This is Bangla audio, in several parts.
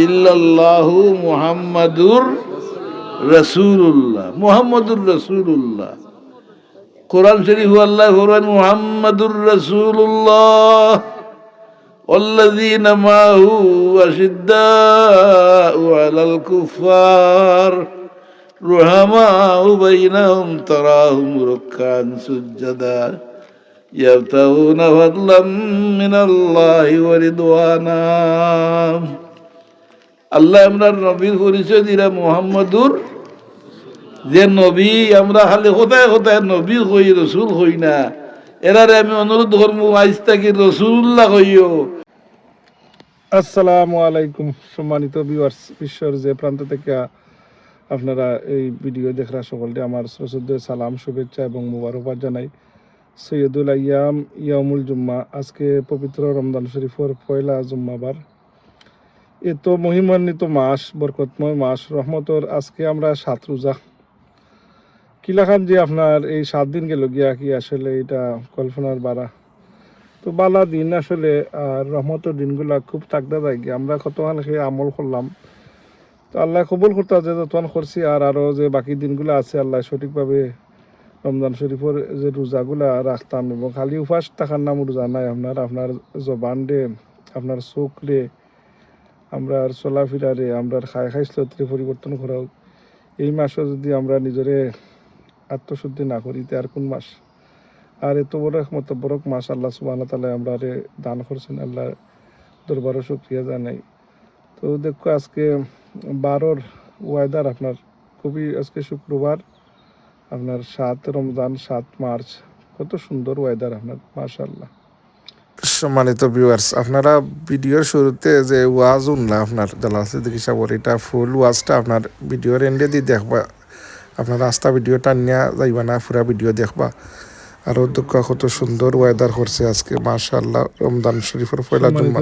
ইল্লাল্লাহু মুহাম্মাদুর রাসূলুল্লাহ। মুহাম্মাদুর রাসূলুল্লাহ। কোরআন শরীফ আল্লাহ বলেন মুহাম্মাদুর রাসূলুল্লাহ ওয়াল্লাযীনা মাহু আশিদ্দাউ আলাল কুফার রুহামাউ বাইনাহুম তারাহুম রুক্কান সুজ্জাদা ইয়াবতাগুনা ফাদলাম মিনাল্লাহি ওয়া রিদওয়ানা। আল্লাহ আমরার নবীর পরিচয় দিরা মুহাম্মাদুর, যে নবী আমরা খালি কোথায় কোথায় নবী হই রসুল হই না, এরারে আমি অনুরোধ করবো আজ থেকে রসুল্লাহ হইও। আসসালামু আলাইকুম সম্মানিত ভিউয়ার্স, বিশ্বের যে প্রান্ত থেকে আপনারা এই ভিডিও দেখরা সকলকে আমার শ্রদ্ধেয় সালাম, শুভেচ্ছা এবং মুবারকবাদ জানাই। সৈয়দুল আইয়াম ইয়ামুল জুম্মা, আজকে পবিত্র রমজান শরীফের পয়লা জুম্মাবার। এত মহিমান্বিত মাস, বরকতময় মাস, রহমতর আজকে আমরা 7 রোজা। কিলাখান যে আপনার এই 7 দিন গেল গিয়া কি আসলে এটা কল্পনার বাড়া। তো বালা দিন আসলে আর রহমতের দিনগুলা খুব তাকদা যায় গিয়ে আমরা কতক্ষণ সে আমল করলাম, তো আল্লাহ কবুল করতে যে যতক্ষণ করছি আর আরও যে বাকি দিনগুলো আছে আল্লাহ সঠিকভাবে রমজান শরীফের যে রোজাগুলা রাখতাম, এবং খালি উপাস থাকার নাম রোজা নাই, আপনার জবান রে, আপনার চোখ রে, আমরা চলাফেরা রে, আমরা খাইসলত্রে পরিবর্তন করা। এই মাসও যদি আমরা নিজরে আত্মশুদ্ধি না করি আর কোন মাস। আর এত বড় বড় মাস আল্লাহ সুবহানাহু ওয়া তাআলা আমরা দান করছেন, আল্লাহ দরবারও শুকরিয়া জানাই। তো দেখো আজকে 12 ওয়েদার আপনার খুবই, আজকে শুক্রবার আপনার 7 রমজান 7 মার্চ, কত সুন্দর ওয়েদার আপনার মাশাআল্লাহ। সম্মানিত ভিউয়ার্স, আপনারা ভিডিওর শুরুতে যে ওয়াজ শুনলা আপনার জালাল সিদ্দিকী সাহেবের, এটা ফুল ওয়াজটা আপনার ভিডিওর এন্ডে দিয়ে দেখবা। আপনার রাস্তা ভিডিওটা নিয়ে যাইবা না, পুরা ভিডিও দেখবা। আর দুঃখ কত সুন্দর ওয়েদার করছে আজকে মাশাআল্লাহ, রমজান শরীফের পয়লা জুম্মা।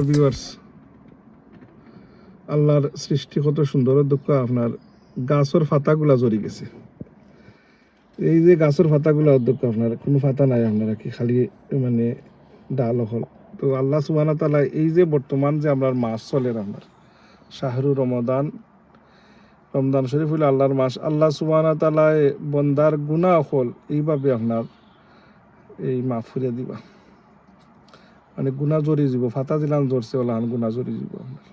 আল্লাহর সৃষ্টি কত সুন্দর। দুঃখ আপনার গাছের পাতাগুলা জড়ি গেছে, এই যে গাছের পাতাগুলা অধ্যক্ষ আপনার কোনো পাতা নাই, আপনারা কি খালি মানে ডাল হল। তো আল্লাহ সুবহানাহু ওয়া তাআলা এই যে বর্তমান যে আপনার মাস চলে আপনার শাহরুর রমাদান, রমজান শরীফ হইল আল্লাহর মাস। আল্লাহ সুবহানাহু ওয়া তাআলা বন্দার গুনাহ হল এইভাবে আপনার এই মাফ করে দিবা, মানে গুনাহ জড়ি যাব, ফাতা দিলাম জড়ছে ওলান গুনাহ জড়ি যাব আপনার।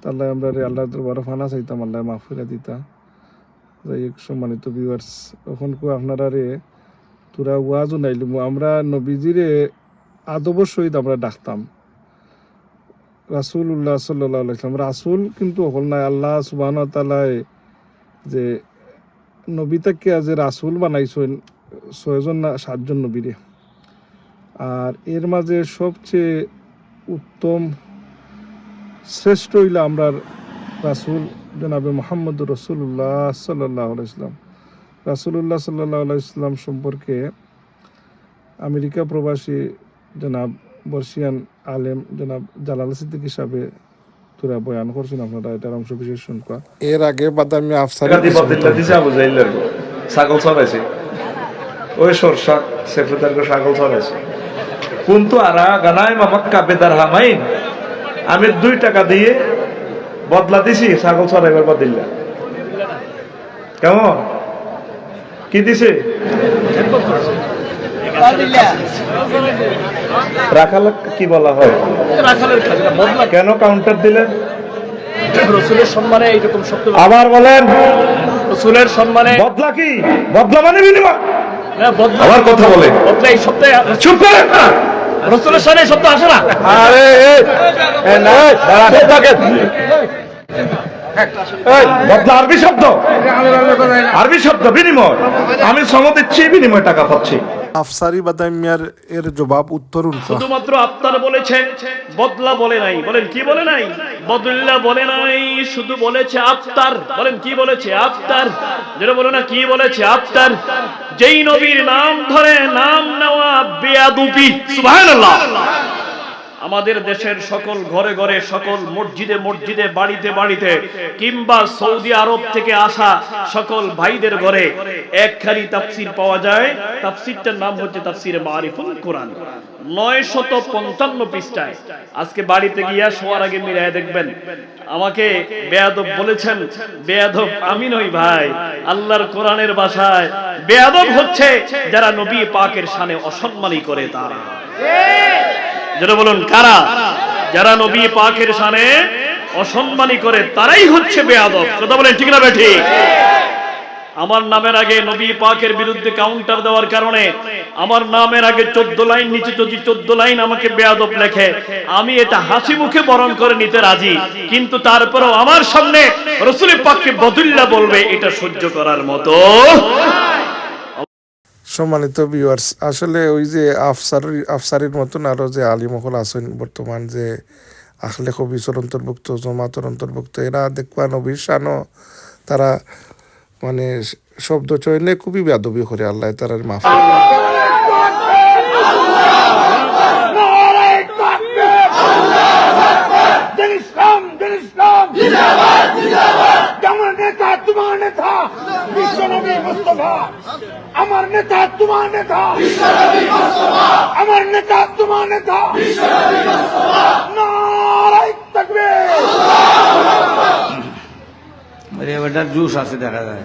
তাহলে আমরা আল্লাহর দরবারে ফানা চাইতাম, আল্লাহ মাফ করে দিতা। যাই হোক সম্মানিত ভিউয়ার্স, এখন আপনারা রে তোরা ওয়াজও নাইলিম, আমরা নবীজিরে আদবের সহিত আমরা ডাকতাম রাসূলুল্লাহ সাল্লাল্লাহু আলাইহি ওয়াসাল্লাম। রাসূল কিন্তু হল নাই, আল্লাহ সুবহানাহু ওয়া তাআলা যে নবীটাকে যে রাসূল বানাইছেন 6 জন না 7 জন নবীরে। আর এর মাঝে সবচেয়ে উত্তম শ্রেষ্ঠ হইল আমরা রাসূল জনাবে মুহাম্মদুর রাসূলুল্লাহ সাল্লাল্লাহু আলাইহি ওয়াসাল্লাম। রাসূলুল্লাহ সাল্লাল্লাহু আলাইহি ওয়াসাল্লাম সম্পর্কে আমেরিকা প্রবাসী জনাব বর্ষিয়ান আলেম জনাব জালাল সিদ্দিকী সাহেবে তোরা বয়ান করছেন, আপনারা এটার অংশ বিশেষ শুনবা। এর আগে বাদামি আফসারি ছাগল চড়াইছে, ওই সরষা সেফুদার ছাগল চড়াইছে কিন্তু আরা গানায় মামাক্কা বেদার হামাইন, আমি 2 টাকা দিয়ে বদলা দিছি ছাগল চড়াইবার বদলা। কেমন কি দিছে? রাখাল কি বলা হয়? কেন কাউন্টার দিলেন? রসুলের সম্মানে এইরকম শব্দ আবার বলেন, রসুলের সম্মানে বদলা কি? বদলা মানে বিনিময়। আবার কথা বলে বদলা এই শব্দে চুপ করেন না, রসুলের সামনে এই শব্দ আসে না। আরে বদলা আরবি শব্দ, আরবি শব্দ বিনিময়। আমি শ্রম দিচ্ছি, বিনিময় টাকা পাচ্ছি। আফসারি বাদামিয়ার এর জবাব উত্তর উল্টো। শুধুমাত্র আফতার বলেছে, বদলা বলে নাই। বলেন কি বলে নাই? বদলা বলে নাই, শুধু বলেছে আফতার। বলেন কি বলেছে? আফতার। যেটা বলে না কি বলেছে? আফতার। যেই নবীর নাম ধরে নাম নেওয়া বেয়াদবি। সুবহানাল্লাহ। আমাদের দেশের সকল ঘরে ঘরে, সকল মসজিদে মসজিদে, বাড়িতে বাড়িতে, কিংবা সৌদি আরব থেকে আসা সকল ভাইদের ঘরে একখানি তাফসীর পাওয়া যায়। তাফসীরটার নাম হচ্ছে তাফসীরে মারিফুল কোরআন, 955 পৃষ্ঠায়। আজকে বাড়িতে গিয়া শোয়ার আগে মিলায় দেখবেন। আমাকে বেয়াদব বলেছেন, বেয়াদব আমি নই ভাই, আল্লাহর কোরআনের ভাষায় বেয়াদব হচ্ছে যারা নবী পাকের শানে অসম্মানী করে তারা। যারা বলুন কারা? যারা নবী পাকের শানে অসম্মানী করে তারাই হচ্ছে বেয়াদব। কথা বলেন ঠিক না বেঠিক? আমার নামের আগে নবী পাকের বিরুদ্ধে কাউন্টার দেওয়ার কারণে আমার নামের আগে 14 লাইন, নিচে যদি 14 লাইন আমাকে বেয়াদব লেখে, আমি এটা হাসি মুখে বরণ করে নিতে রাজি, কিন্তু তারপরেও আমার সামনে রাসূল পাককে বদুল্লাহ বলবে, এটা সহ্য করার মতো। সম্মানিত ভিউয়ার্স, আসলে ওই যে আফসারির মতন আরও যে আলিমহল আছেন বর্তমান, যে আখলে খবিসর অন্তর্ভুক্ত, জমাতর অন্তর্ভুক্ত, এরা দেখবা নবীর শানও তারা মানে শব্দ চয়নে খুবই বেয়াদবি করে। আল্লাহ তারার মাফ। আমার নেতা তোমার নেতা বিশ্বনবী মুস্তাফা, আমার নেতা তোমার নেতা বিশ্বনবী মুস্তাফা, আমার নেতা তোমার নেতা বিশ্বনবী মুস্তাফা। নারায়ে তাকবীর। আরে বেটা জুস আছে দেখা যায়।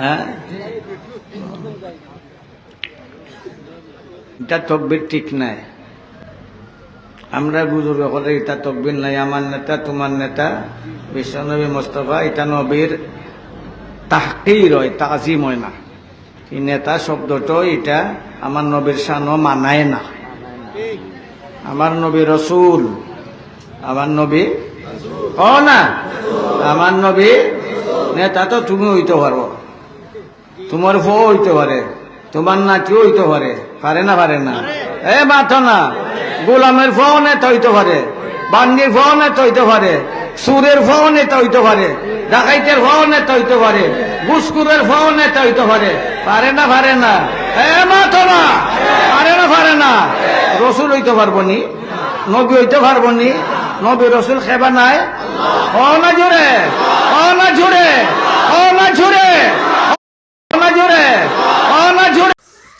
হ্যাঁ, এটা তকবির ঠিক নাই। আমরা বুজুর্গ করে এটা তকবির নাই। আমার নেতা তোমার নেতা বিশ্বনবী মুস্তাফা, এটা নবীর তাহকির হয়, তাজিম হয় না। এই নেতা শব্দটা এটা আমার নবীর শানও মানায় না। আমার নবী রসুল, আমার নবী ও না, আমার নবী নেতা তো তুমি হইতে পারো, তোমার বউ হইতে পারে, তোমার নাতিও হইতে পারে, পারে না? পারে না? এ মাথো না, গোলামের ফোন নেতা হইতে পারে, বান্দির ফোন নেতা হইতে পারে, সুরের ফোন নেতা হইতে পারে, ডাকাইতের ফোন নেতা হইতে পারে, ঘুষখোরের ফোন নেতা হইতে পারে, পারে না? পারে না? এ মাথো না, পারে না? পারে না? রসুল হইতে পারবো নি? নবী হইতে পারবো নি? নবী রসুল খেবা নাই? ও না জুড়ে, ও না জুড়ে, ও না জুড়ে, ও না জুড়ে, ও না জুড়ে।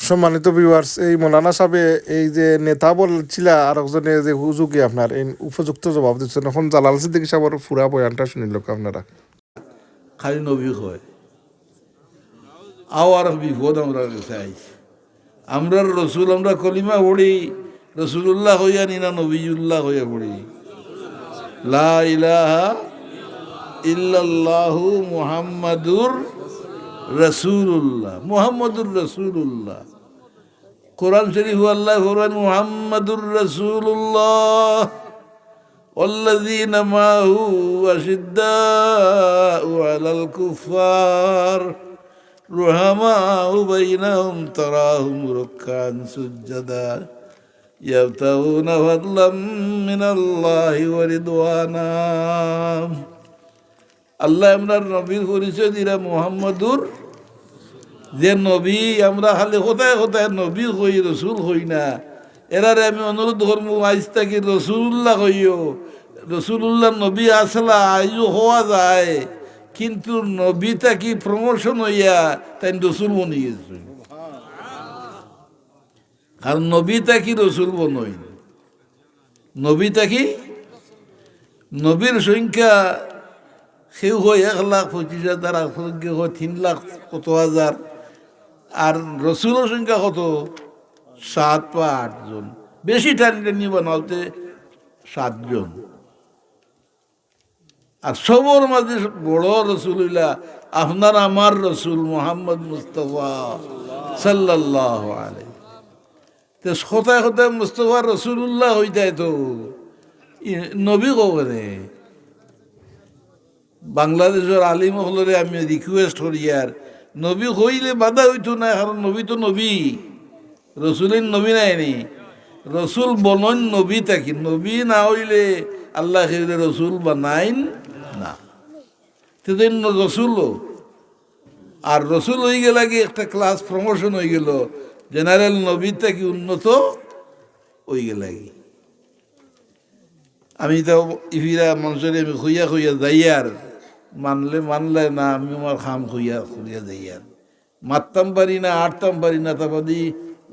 সম্মানিত ভিউয়ার্স, এই মৌলানা সাহেব এই যে নেতা বলছিল, আর একজনে যে হুজুকে আপনার এই উপযুক্ত জবাব দিচ্ছেন। এখন জালাল সিদ্দিকী সাহেবের পুরা বয়ানটা শুনিল আপনারা। খালি নবী হয় আও আর বিপদ আমরা চাই। আমরা রসুল, আমরা কলিমা পড়ি রসুল্লাহ হইয়া নিনা নবীউল্লাহ হইয়া পড়ি। লা ইলাহা ইল্লাল্লাহু মুহাম্মাদুর রাসূলুল্লাহ, মুহাম্মাদুর রাসূলুল্লাহ। কোরআন শরীফ আল্লাহ ফরমান মুহাম্মাদুর রাসূলুল্লাহ ওয়াল্লাযীনা মাহু আশিদ্দাউ আলাল কুফার রুহামাউ বাইনাহুম তারাহুম রুক্কান সুজ্জাদা ইয়াবতাগুনা ফাদলাম মিনাল্লাহি ওয়া রিদওয়ানা। আল্লাহ আপনার নবীর পরিচয় দিলা মুহাম্মাদুর, যে নবী আমরা খালি কোথায় কোথায় নবী হই, রসুল হই না। এরারে আমি অনুরোধ করবো, আজ থাকি রসুল্লাহ হইও। রসুল্লাহ নবী আসলা আইও হওয়া যায়, কিন্তু নবী থাকি প্রমোশন হইয়া তাই রসুল বনি গেছে। আর নবী থাকি রসুল বনই, নবী থাকি নবীর সংখ্যা সেও হয় 1,25,000, আর সংখ্যা হয় 3,00,000 কত হাজার। আর রসুলের সংখ্যা কত? 7 বা 8 জন। বেশি টানি বানাতে 7 জন। আর সবর মাঝে বড় রসুল হইলা আপনার আমার রসুল মুহাম্মদ মুস্তাফা সাল্লাল্লাহু আলাইহি। তো কোথায় কোথায় মুস্তাফা রসুল্লাহ হইতাই তো নবী কবরে। বাংলাদেশের আলিম হলরে আমি রিকোয়েস্ট করি, আর নবী হইলে বাধা হইতো না, কারণ নবী তো নবী, রসুলের নবী নাইনি। রসুল বনন নবী থাকি, নবী না হইলে আল্লাহ হইলে রসুল বানাইন না। সেদিন রসুল, আর রসুল হয়ে গেল কি একটা ক্লাস প্রমোশন হয়ে গেল, জেনারেল নবী থাকি উন্নত হয়ে গেল। আমি তো ইফিরা মানুষের আমি খুইয়া খুইয়া যাইয়ার মানলে মানলে না আমি আমার খাম খুইয়া খুইয়া যাইয়ার মারতাম পারি না আটতাম পারি না তারপরে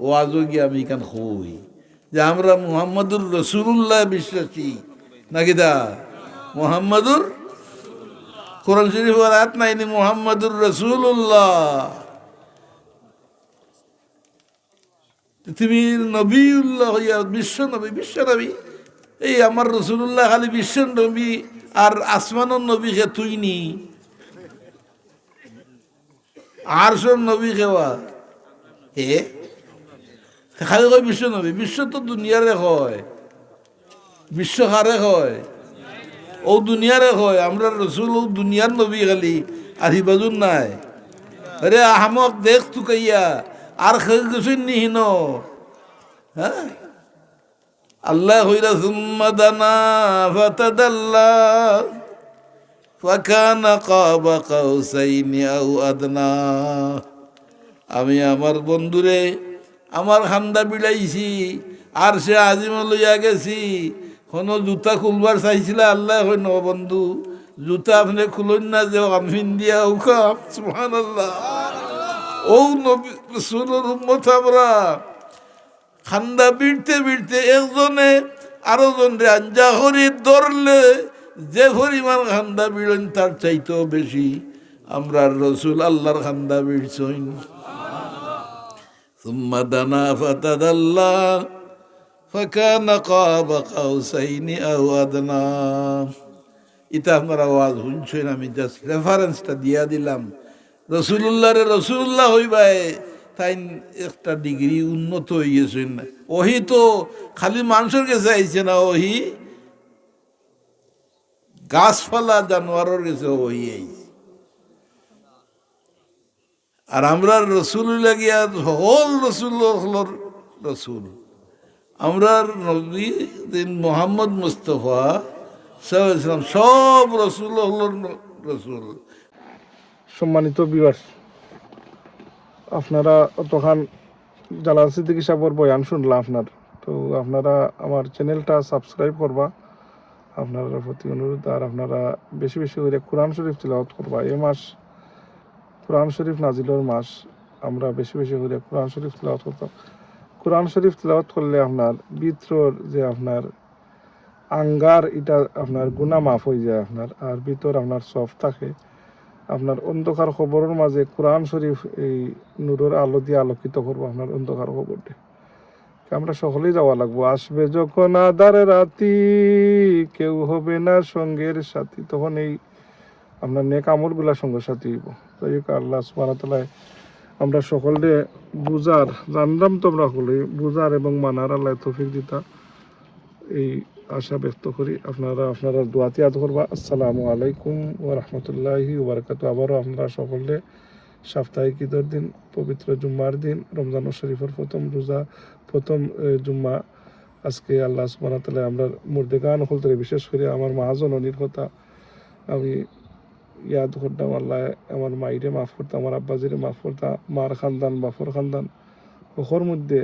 ওয়াজও গিয়ে আমি এখান খুই যে আমরা মুহাম্মদুর রসুল্লাহ বিশ্বাসী নাকি দা মুহাম্মদুর কোরআন শরীফ আয়াত নাইনি মুহাম্মদুর রসুল্লাহ পৃথিবীর নবীউল্লাহ হইয়া বিশ্ব নবী এই আমার রসুল্লাহ খালি বিশ্ব নবী আর আসমানের নবীকে তুই নি আর সব নবী খেওয়া হে খালি কয় বিশ্ব নবী বিশ্ব তো দুনিয়ারে হয় বিশ্ব কারে হয় ও দুনিয়ারে হয় আমরা রসুল ও দুনিয়ার নবী খালি আর হিবাজুর নাই আরে আহমক দেখ তু কাইয়া আর খেয়ে গেছেন নিহীন হ্যাঁ আল্লাহ হইরা সুম্মা দানা ফাতাদাল্লা ফাকানা কাবা কাউসাইনি আও আদনা আমি আমার বন্ধুরে আমার খান্দা বিলাইছি আর সে আজিম লইয়া গেছি কোনো জুতা খুলবার চাইছিল আল্লাহ হয় ন বন্ধু জুতা আপনি খুলুন না যে আমি দিয়া উখাম সুবহানাল্লাহ ও নবী রাসূলের উম্মত আমরা খান্দা বিড়তে বিড়তে একজনে আরো জনরে আঞ্জা করি ধরলে যে পরিমাণ খান্দা বিড়েন তার চাইতেও বেশি আমরা রসুল আল্লাহর খান্দা বিড়ছইন সুম্মা দানা ফাতাদাল্লা ফাকানা কাবা কাউসাইনি আও আদনা এটা আমরা আওয়াজ শুনছেন আমি জাস্ট রেফারেন্সটা দিয়া দিলাম রসুল্লাহ হইবাই তাই একটা ডিগ্রি উন্নত হইয়েছেন ওহি তো খালি মানুষের কাছে আইছে না ওহি গাছপালা জানোয়ারের কাছে ওহি আইছে আর আমরা রসুল লাগিয়া হল রসুল আমরা নবী মোহাম্মদ মুস্তফা সাল্লাল্লাহু সব রসুল হল রসুল। সম্মানিত ভিউয়ার্স, আপনারা তখন জালাল সিদ্দিকী সাহেবের বয়ান শুনলাম আপনার, তো আপনারা আমার চ্যানেলটা সাবস্ক্রাইব করবা, আপনার প্রতি অনুরোধ। আর আপনারা বেশি বেশি করে কোরআন শরীফ তিলাওয়াত করবা। এই মাস কোরআন শরীফ নাজিলের মাস, আমরা বেশি বেশি করে কোরআন শরীফ তিলাওয়াত করতাম। কোরআন শরীফ তিলাওয়াত করলে আপনার ভিতর যে আপনার আঙ্গার এটা আপনার গুনাহ মাফ হয়ে যায় আপনার, আর ভিতর আপনার সফট থাকে। আপনার অন্ধকার খবরের মাঝে কোরআন শরীফ এই নূরের আলো দিয়ে আলোকিত করবো আপনার অন্ধকার খবরটি। আমরা সকলেই যাওয়া লাগবো। আসবে যখন আধারে রাতি, কেউ হবে না সঙ্গের সাথী, তখন এই আপনার নেক আমলগুলা সঙ্গে সাথী হইব। তাই আল্লাহ সুবহানাহু ওয়া তাআলা আমরা সকলে বুঝার, জানলাম তো আমরা সকলে বুঝার এবং মানার আল্লাহ তৌফিক দিতা, এই আশা ব্যক্ত করি। আপনারা দোয়াতে ইয়াদ করবা। আসসালামু আলাইকুম ওয়া রাহমাতুল্লাহি ওয়া বারাকাতুহু। আবারও আপনারা সকলে সাপ্তাহিক ঈদের দিন, পবিত্র জুম্মার দিন, রমজান শরীফের প্রথম জুম্মা আজকে আল্লাহ সুবহানাহু ওয়া তাআলা আমরা মুর্দেগান হলতে বিশেষ করে আমার মহাজননীর কথা আমি ইয়াদ করতাম। আল্লাহ আমার মাইরে মাফ করতাম, আমার আব্বাজিরে মাফ করতাম, মার খানদান বাফর খানদান ওখর মধ্যে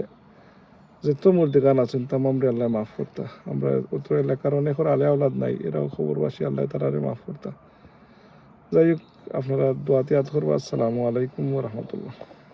যত মুর্দেগান আছেন তামামরে আল্লাহ মাফ করতা। আমরা উত্তর এলাকার অনেক আলে আওলাদ নাই, এরাও খবরবাসী, আল্লাহ তারারে মাফ করতা। যাই হোক, আপনারা দোয়াতে ইয়াদ করবা। আসসালামু আলাইকুম ওয়া রাহমাতুল্লাহ।